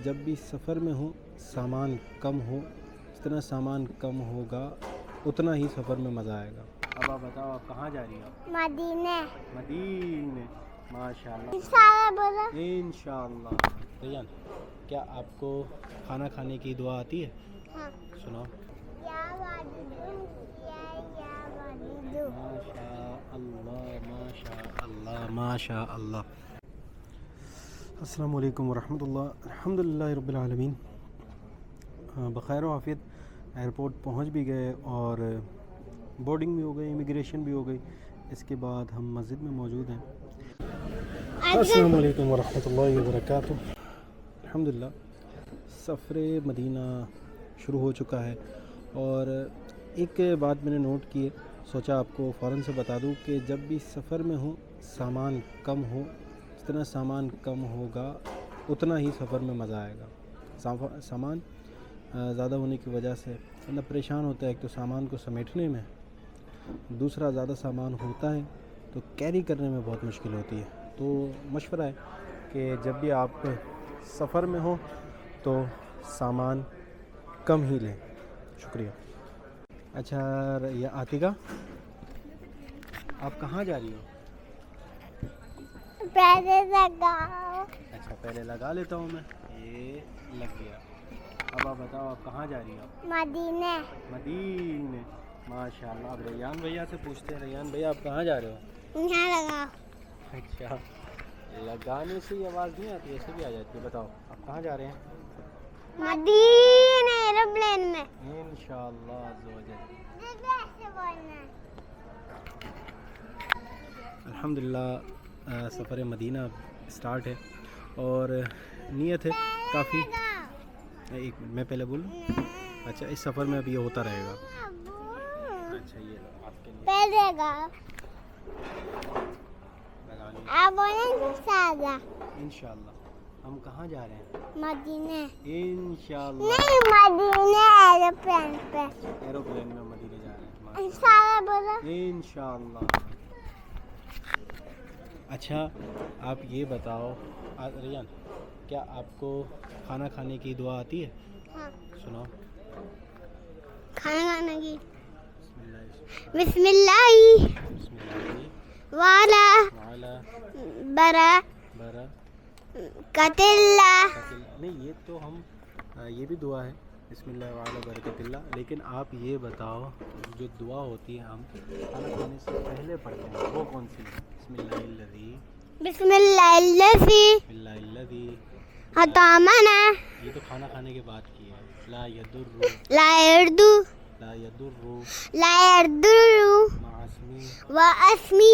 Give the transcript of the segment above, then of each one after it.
جب بھی سفر میں ہوں سامان کم ہو، جتنا سامان کم ہوگا اتنا ہی سفر میں مزہ آئے گا۔ اب آپ بتاؤ آپ کہاں جا رہی ہو؟ مدینے۔ مدینے، ماشاء اللہ انشاءاللہ بولو۔ انشاءاللہ۔ ریان، کیا آپ کو کھانا کھانے کی دعا آتی ہے؟ ہاں۔ سناؤ۔ یا والدو یا والدو۔ ماشاء اللہ ماشاء اللہ ماشاء اللہ۔ السلام علیکم ورحمۃ اللہ۔ الحمدللہ رب العالمین۔ بخیر و عافیت ایئرپورٹ پہنچ بھی گئے اور بورڈنگ بھی ہو گئی، امیگریشن بھی ہو گئی۔ اس کے بعد ہم مسجد میں موجود ہیں۔ السلام علیکم ورحمۃ اللہ وبرکاتہ۔ الحمدللہ سفر مدینہ شروع ہو چکا ہے، اور ایک بات میں نے نوٹ کی ہے، سوچا آپ کو فوراً سے بتا دوں کہ جب بھی سفر میں ہوں سامان کم ہو، جتنا سامان کم ہوگا اتنا ہی سفر میں مزہ آئے گا۔ سامان زیادہ ہونے کی وجہ سے بندہ پریشان ہوتا ہے، ایک تو سامان کو سمیٹنے میں، دوسرا زیادہ سامان ہوتا ہے تو کیری کرنے میں بہت مشکل ہوتی ہے۔ تو مشورہ ہے کہ جب بھی آپ سفر میں ہوں تو سامان کم ہی لیں۔ شکریہ۔ اچھا یا عاتقہ، آپ کہاں جا رہی ہو؟ پہلے لگاؤ۔ اچھا پہلے لگا لیتا ہوں میں، یہ لگ گیا۔ اب آپ بتاؤ آپ کہاں جا رہی ہو؟ مدینے۔ مدینے، ماشاء اللہ۔ اب ریان بھیا سے پوچھتے ہیں، ریان بھیا آپ کہاں جا رہے ہو؟ یہاں لگاؤ۔ اچھا، لگانے سے ہی آواز نہیں آتی، ایسے بھی آ جاتی ہے۔ بتاؤ آپ کہاں جا رہے ہیں؟ مدینے ایروپلین میں۔ انشاءاللہ عز و جل۔ الحمدللہ سفر مدینہ اسٹارٹ ہے، اور نیت ہے کافی۔ ایک میں پہلے بولوں؟ اچھا، اس سفر میں اب یہ ہوتا رہے گا۔ اچھا یہ لو آپ کے لیے پہلے لگاؤ۔ لگا لیں آپ بولیں انشاءاللہ۔ انشاءاللہ۔ ہم کہاں جا رہے ہیں؟ مدینے۔ انشاءاللہ۔ نہیں، مدینے ایروپلین پہ۔ ایروپلین میں مدینے جا رہے ہیں۔ انشاءاللہ بولو۔ انشاءاللہ۔ اچھا آپ یہ بتاؤ ریان، کیا آپ کو کھانا کھانے کی دعا آتی ہے؟ ہاں۔ سناؤ۔ کھانا کھانے کی۔ بسم اللہ بسم اللہ بسم اللہ والا وعلا برا برا کتلا۔ نہیں، یہ تو ہم یہ بھی دعا ہے، بسم اللہ وعلا برکت اللہ، لیکن آپ یہ بتاؤ جو دعا ہوتی ہے ہم کھانا کھانے سے پہلے پڑھتے ہیں وہ کون سی ہے؟ بسم اللہ الذی، بسم اللہ الذی بسم اللہ الذی، اطعمنا۔ یہ تو کھانا کھانے کے بعد کی ہے۔ لا یضر لا یردو لا یضر لا یردر مع اسمی واسمہ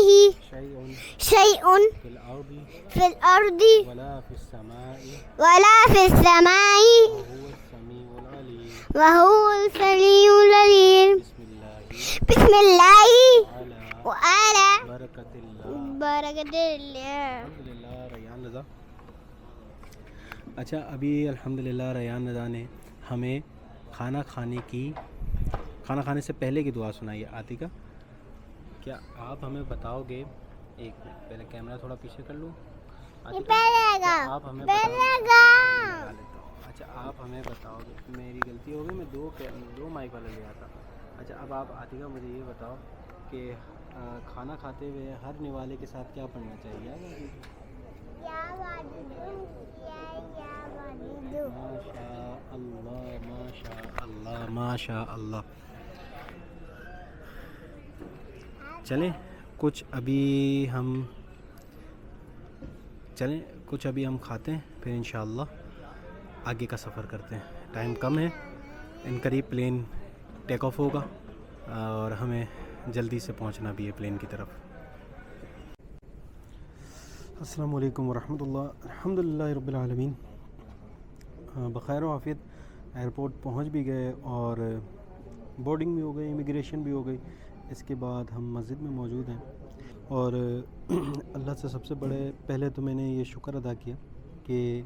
شیء شیء فی الارض فی الارض ولا فی السماء ولا فی السماء وهو السمیع العلیم۔ وهو السمیع العلیم۔ بسم اللہ بسم اللہ وعلی وعلی برکت اللہ۔ برکت اللہ۔ الحمدللہ ریان رضا۔ اچھا ابھی الحمدللہ ریان رضا نے ہمیں کھانا کھانے سے پہلے کی دعا سنائی ہے۔ عاتقہ، کیا آپ ہمیں بتاؤ گے؟ ایک منٹ، پہلے کیمرہ تھوڑا پیچھے کر لوں۔ عاتقہ، پہلے کیا لگاؤ۔ آپ ہمیں پہلے بتاؤ گے؟ لگاؤ۔ لگا لیتا ہوں۔ اچھا آپ ہمیں بتاؤ گے، میری غلطی ہو گئی، میں دو مائک والا لے آتا۔ اچھا اب آپ عاتقہ مجھے یہ بتاؤ کہ کھانا کھاتے ہوئے ہر نوالے کے ساتھ کیا پڑھنا چاہیے؟ یا والدو یا والدو۔ ماشاء اللہ ماشاء اللہ ماشاء اللہ۔ چلیں کچھ ابھی ہم کھاتے ہیں، پھر انشاءاللہ آگے کا سفر کرتے ہیں۔ ٹائم کم ہے، ان قریب پلین ٹیک آف ہوگا اور ہمیں جلدی سے پہنچنا بھی ہے پلین کی طرف۔ السلام علیکم ورحمۃ اللہ۔ الحمدللہ رب العالمین۔ بخیر و عافیت ایئرپورٹ پہنچ بھی گئے اور بورڈنگ بھی ہو گئی، امیگریشن بھی ہو گئی۔ اس کے بعد ہم مسجد میں موجود ہیں، اور اللہ سے سب سے پہلے تو میں نے یہ شکر ادا کیا کہ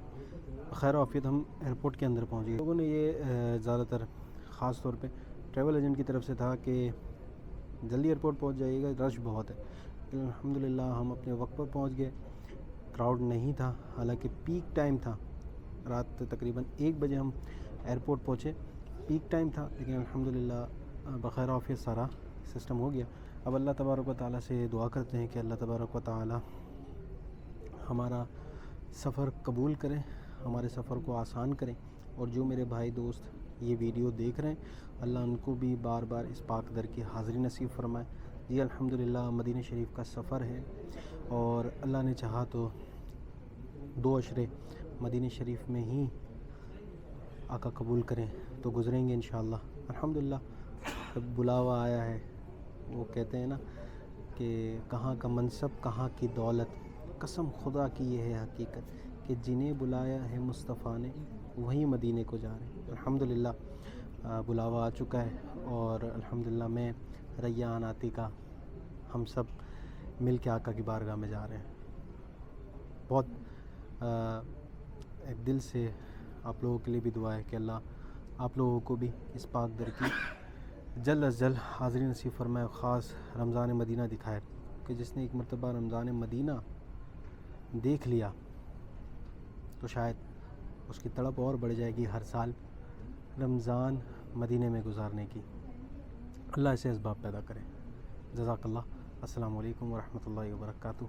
بخیر و عافیت ہم ایئرپورٹ کے اندر پہنچ گئے۔ لوگوں نے یہ زیادہ تر خاص طور پہ ٹریول ایجنٹ کی طرف سے تھا کہ جلدی ایئرپورٹ پہنچ جائیے گا، رش بہت ہے۔ الحمدللہ ہم اپنے وقت پر پہنچ گئے، کراؤڈ نہیں تھا، حالانکہ پیک ٹائم تھا رات تقریباً 1 بجے ہم ایئرپورٹ پہنچے. پیک ٹائم تھا لیکن الحمدللہ بخیر عافیت سارا سسٹم ہو گیا. اب اللہ تبارک و تعالیٰ سے دعا کرتے ہیں کہ اللہ تبارک و تعالیٰ ہمارا سفر قبول کریں, ہمارے سفر کو آسان کریں, اور جو میرے بھائی دوست یہ ویڈیو دیکھ رہے ہیں اللہ ان کو بھی بار بار اس پاک در کی حاضری نصیب فرمائے. جی الحمدللہ مدینہ شریف کا سفر ہے, اور اللہ نے چاہا تو 2 عشرے مدینہ شریف میں ہی آقا قبول کریں تو گزریں گے انشاءاللہ. الحمدللہ جب بلاوا آیا ہے, وہ کہتے ہیں نا کہ کہاں کا منصب کہاں کی دولت, قسم خدا کی یہ ہے حقیقت کہ جنہیں بلایا ہے مصطفیٰ نے وہیں مدینے کو جا رہے ہیں. الحمدللہ بلاوا آ چکا ہے, اور الحمدللہ میں ریان عاتقہ ہم سب مل کے آقا کی بارگاہ میں جا رہے ہیں. بہت ایک دل سے آپ لوگوں کے لیے بھی دعا ہے کہ اللہ آپ لوگوں کو بھی اس پاک در کی جلد از جلد حاضری نصیب فرمائے, خاص رمضان مدینہ دکھائے, کہ جس نے ایک مرتبہ رمضان مدینہ دیکھ لیا تو شاید اس کی تڑپ اور بڑھ جائے گی ہر سال رمضان مدینے میں گزارنے کی. اللہ ایسے اسباب پیدا کرے. جزاک اللہ. السلام علیکم ورحمۃ اللہ وبرکاتہ.